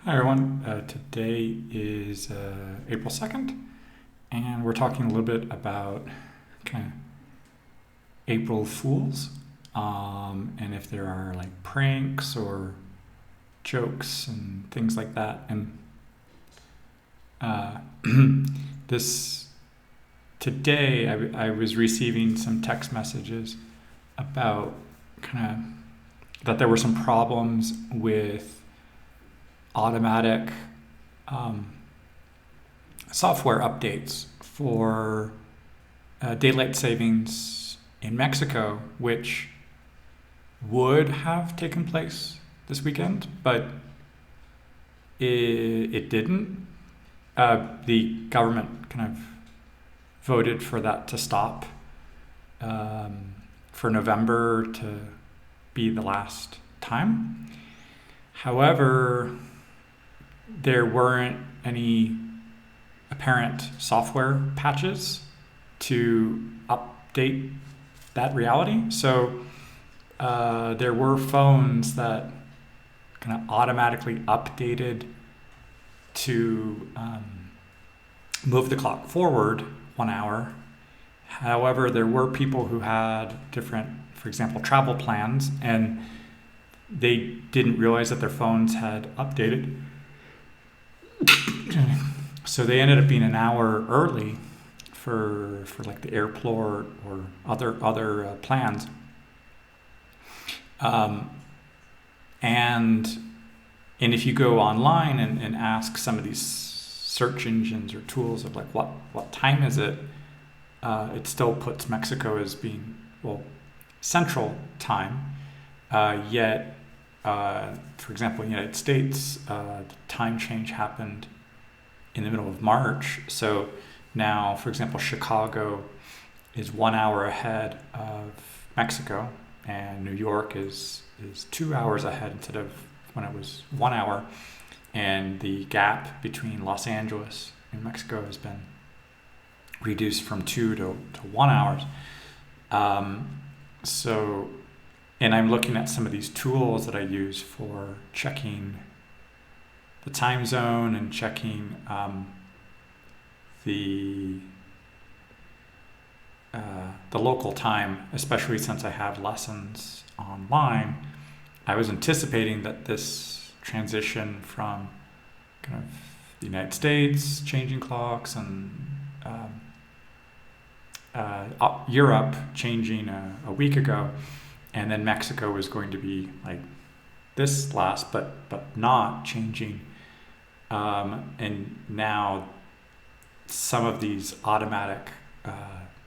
Hi everyone. Today is April 2nd, and we're talking a little bit about kind of April Fools, and if there are like pranks or jokes and things like that. And uh, this today, I was receiving some text messages about kind of that there were some problems with automatic um, software updates for daylight savings in Mexico, which would have taken place this weekend, but it didn't. The government kind of voted for that to stop, for November to be the last time. However, there weren't any apparent software patches to update that reality. So there were phones that kind of automatically updated to move the clock forward 1 hour. However, there were people who had different, for example, travel plans, and they didn't realize that their phones had updated. So they ended up being an hour early for like the airport or other plans. Um, and and if you go online and ask some of these search engines or tools of like what time is it, it still puts Mexico as being, well, central time. Yet, for example, in the United States, the time change happened in the middle of March. So now, for example, Chicago is 1 hour ahead of Mexico, and New York is 2 hours ahead instead of when it was 1 hour. And the gap between Los Angeles and Mexico has been reduced from 2 to 1 hours. So, and I'm looking at some of these tools that I use for checking the time zone and checking the the local time, especially since I have lessons online. I was anticipating that this transition from kind of the United States changing clocks and Europe changing a week ago, and then Mexico was going to be like this last, but not changing. And now some of these automatic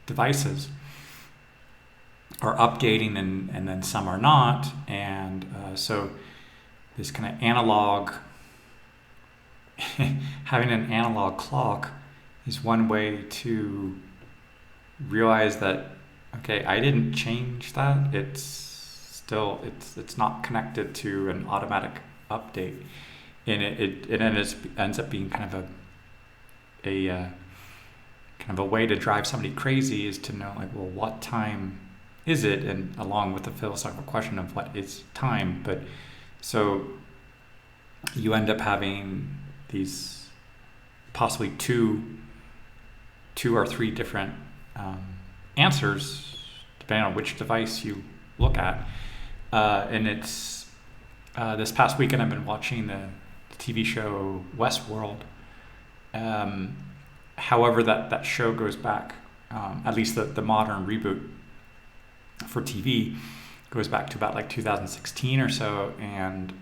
devices are updating, and then some are not. And so this kind of analog, having an analog clock is one way to realize that, okay, I didn't change that. It's still, it's not connected to an automatic update. And it ends up being kind of a kind of a way to drive somebody crazy, is to know, like, well, what time is it? And along with the philosophical question of what is time. But so you end up having these possibly two or three different answers depending on which device you look at. And it's this past weekend I've been watching the TV show Westworld. However, that show goes back, at least the modern reboot for TV goes back to about like 2016 or so, and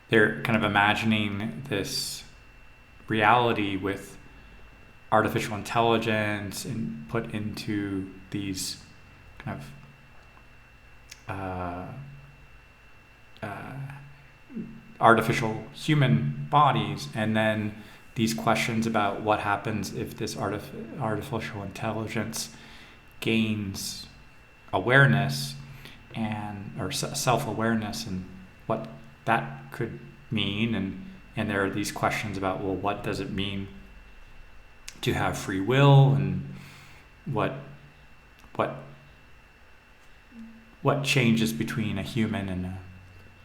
they're kind of imagining this reality with artificial intelligence and put into these kind of artificial human bodies, and then these questions about what happens if this artificial intelligence gains awareness or self-awareness, and what that could mean. And there are these questions about, well, what does it mean to have free will, and what changes between a human and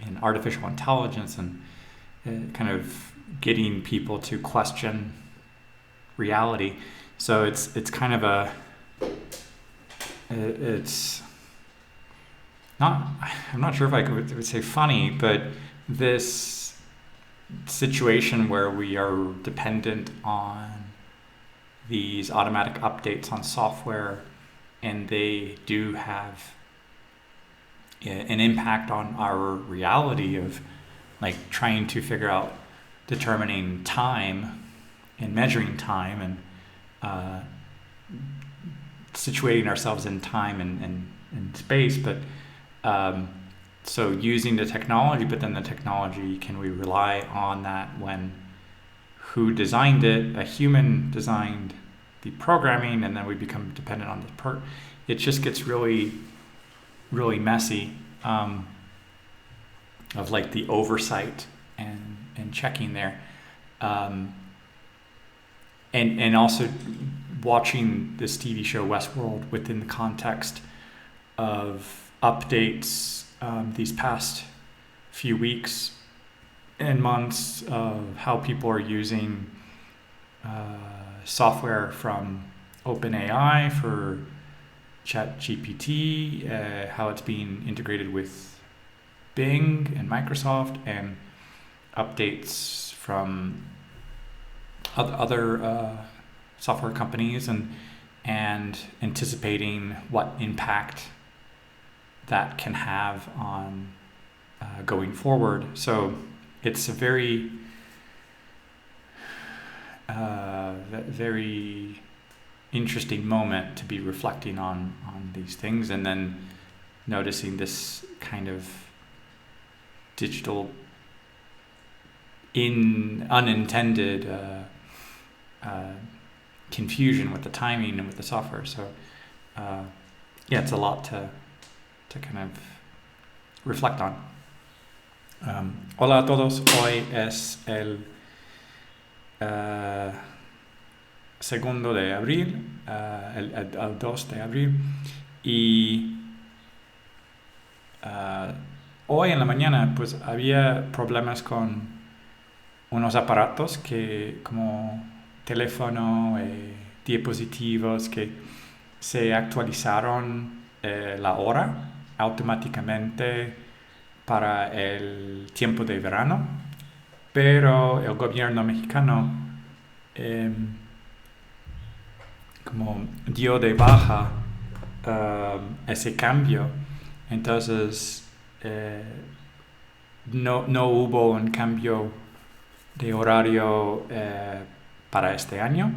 an artificial intelligence, and kind of getting people to question reality. So it's kind of it's not, I'm not sure if I would say funny, but this situation where we are dependent on these automatic updates on software, and they do have an impact on our reality of like trying to figure out determining time and measuring time and situating ourselves in time and space. But so using the technology, but then the technology, can we rely on that when who designed it? A human designed the programming, and then we become dependent on the it just gets really, really messy, of like the oversight and checking there, and also watching this TV show Westworld within the context of updates these past few weeks and months of how people are using software from OpenAI for ChatGPT, how it's being integrated with Bing and Microsoft, and updates from other software companies, and anticipating what impact that can have on going forward. So it's a very very interesting moment to be reflecting on these things, and then noticing this kind of digital unintended confusion with the timing and with the software. So yeah, it's a lot to kind of reflect on. Hola a todos, hoy es el 2 de abril, el 2 de abril, y hoy en la mañana pues había problemas con unos aparatos que, como teléfono, diapositivos, que se actualizaron la hora automáticamente para el tiempo de verano, pero el gobierno mexicano como dio de baja ese cambio. Entonces no hubo un cambio de horario para este año.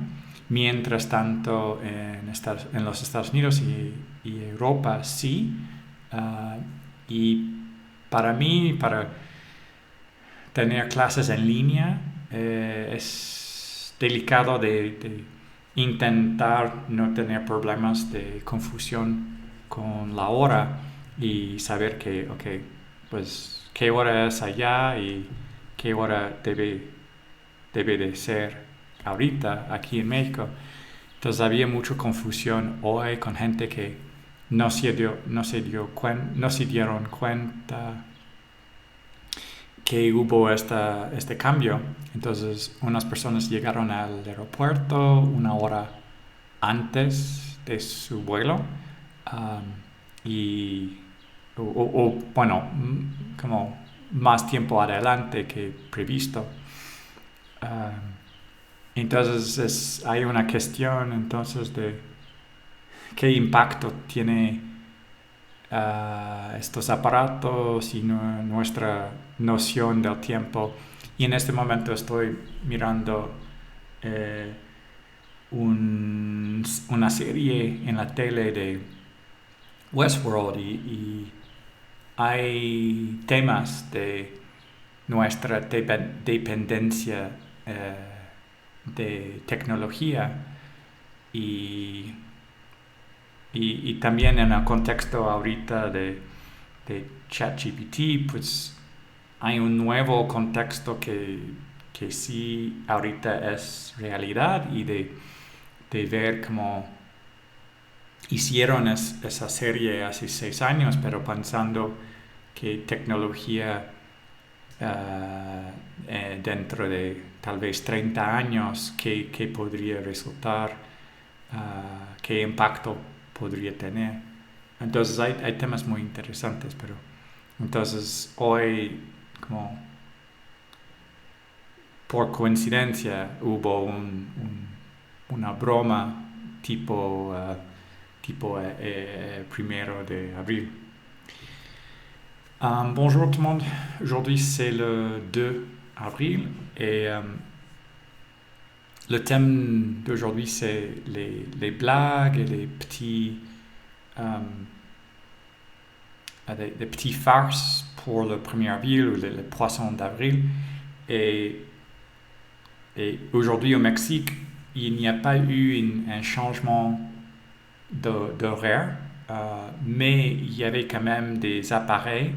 Mientras tanto, en los Estados Unidos y Europa sí. Y para mí, para tener clases en línea, es delicado de intentar no tener problemas de confusión con la hora y saber que, ok, pues qué hora es allá y qué hora debe de ser ahorita aquí en México. Entonces había mucha confusión hoy con gente que no se dieron cuenta que hubo este cambio. Entonces unas personas llegaron al aeropuerto una hora antes de su vuelo, bueno, como más tiempo adelante que previsto. Entonces hay una cuestión entonces de qué impacto tiene estos aparatos y nuestra noción del tiempo. Y en este momento estoy mirando una serie en la tele de Westworld, y hay temas de nuestra dependencia de tecnología, y también en el contexto ahorita de ChatGPT, pues hay un nuevo contexto que sí ahorita es realidad, y de ver cómo hicieron esa serie hace 6 años, pero pensando que tecnología dentro de tal vez 30 años, qué podría resultar, qué impacto podría tener. Entonces hay temas muy interesantes, pero entonces hoy, como por coincidencia, hubo una broma tipo 1er de avril. Bonjour tout le monde, aujourd'hui c'est le 2 avril et le thème d'aujourd'hui c'est les blagues et les petits farces pour le 1er avril ou les poissons d'avril. Et aujourd'hui au Mexique, il n'y a pas eu un changement d'horaire, mais il y avait quand même des appareils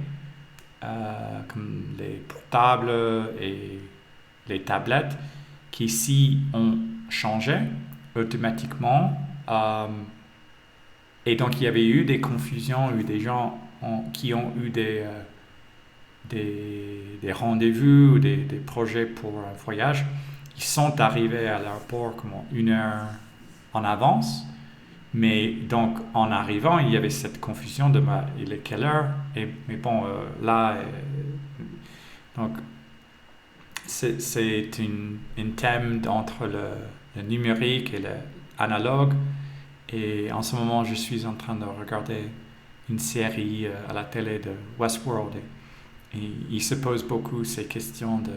comme les portables et les tablettes qui, si on changeait automatiquement, et donc il y avait eu des confusions, eu des gens qui ont eu des rendez-vous ou des projets pour un voyage. Ils sont arrivés à l'aéroport comme 1 heure en avance. Mais donc, en arrivant, il y avait cette confusion de il est quelle heure? Mais bon, donc, c'est un thème entre le numérique et l'analogue. Et en ce moment, je suis en train de regarder une série à la télé de Westworld. Et il se pose beaucoup ces questions de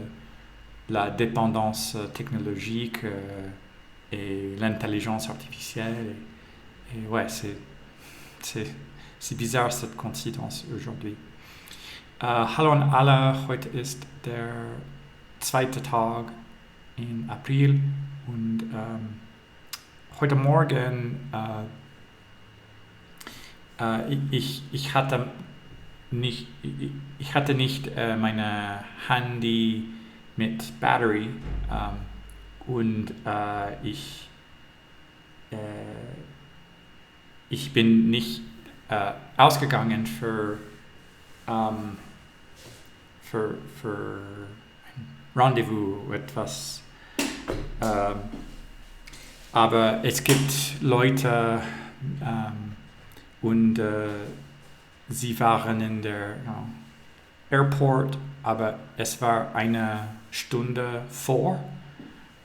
la dépendance technologique et l'intelligence artificielle. Et ouais, c'est bizarre cette coïncidence aujourd'hui. Hallo an alle, heute ist der 2. Tag in April und heute Morgen ich hatte nicht meine Handy mit Battery und ich bin nicht ausgegangen für Rendezvous, etwas. Aber es gibt Leute und sie waren in der Airport, aber es war 1 Stunde vor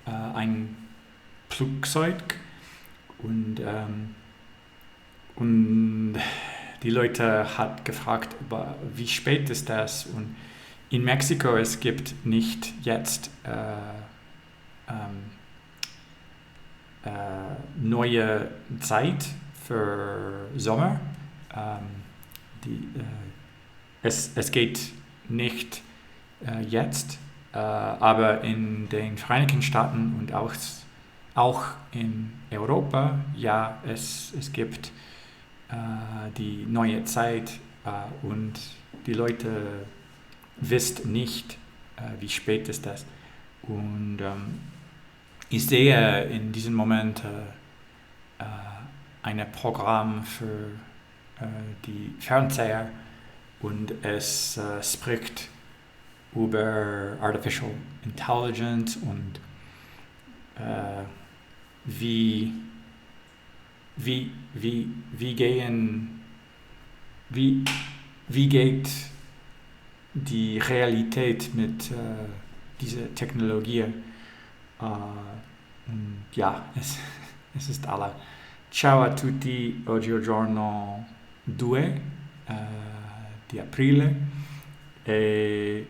ein Flugzeug und die Leute hat gefragt, wie spät ist das? Und in Mexiko es gibt nicht jetzt neue Zeit für Sommer. Es geht nicht jetzt, aber in den Vereinigten Staaten und auch in Europa, ja, es gibt die neue Zeit und die Leute wissen nicht, wie spät ist das. Und ich sehe in diesem Moment ein Programm für die Fernseher und es spricht über Artificial Intelligence und wie geht die Realität mit dieser Technologie? Ja, es ist alle. Ciao a tutti, oggi è il giorno 2 di aprile e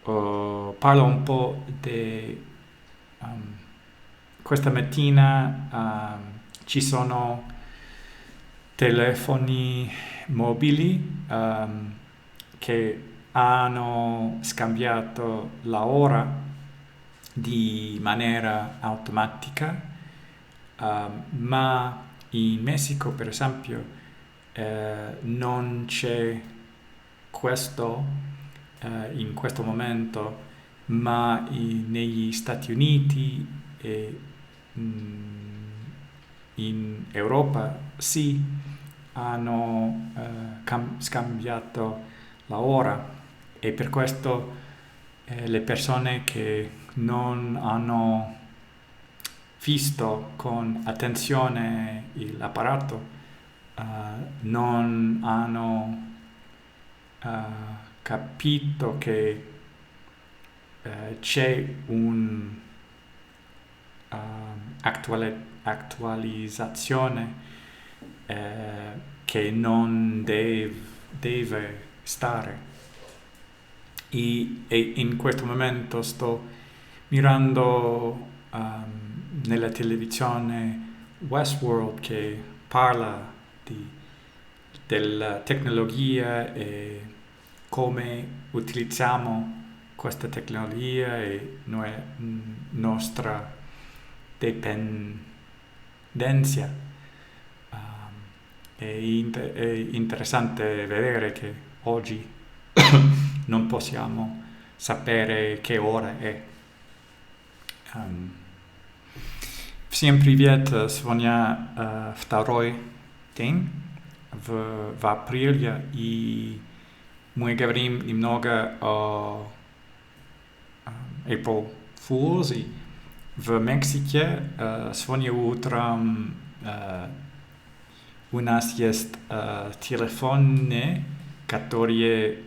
parlo un po' di questa mattina ci sono telefoni mobili che hanno scambiato la ora di maniera automatica, ma in Messico per esempio non c'è questo in questo momento, ma negli Stati Uniti e in Europa sì hanno scambiato la ora e per questo le persone che non hanno visto con attenzione l'apparato non hanno capito che c'è un attualizzazione che non deve stare. E in questo momento sto mirando nella televisione Westworld che parla della tecnologia e come utilizziamo questa tecnologia e nostra dipendenza. È interessante vedere che oggi non possiamo sapere che ora è. Всем привет! Сегодня второй день в апреле, и мы говорим немного о April Fools. И в Мексике сегодня утром у нас есть телефоны, которые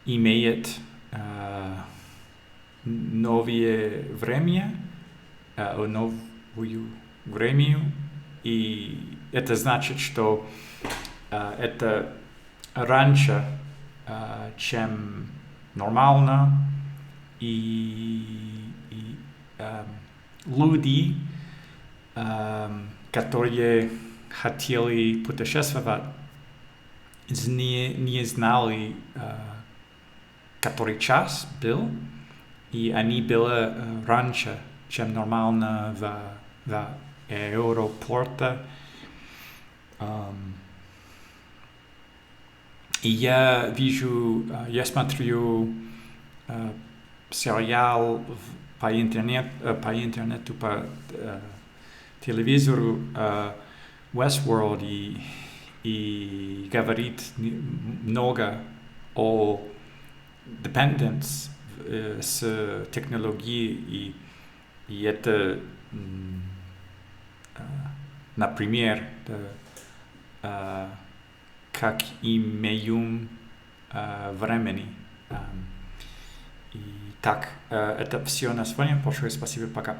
имеют новое время, новую время, и это значит, что это раньше, чем нормально, и люди, которые хотели путешествовать, не знали, который час был, и они были раньше, чем нормально в аэропорте. И я вижу, я смотрю сериал по интернету, по телевизору Westworld, и говорит много о dependence с технологией, и это, например, как имеем времени. И так, это все на сегодня. Большое спасибо, пока.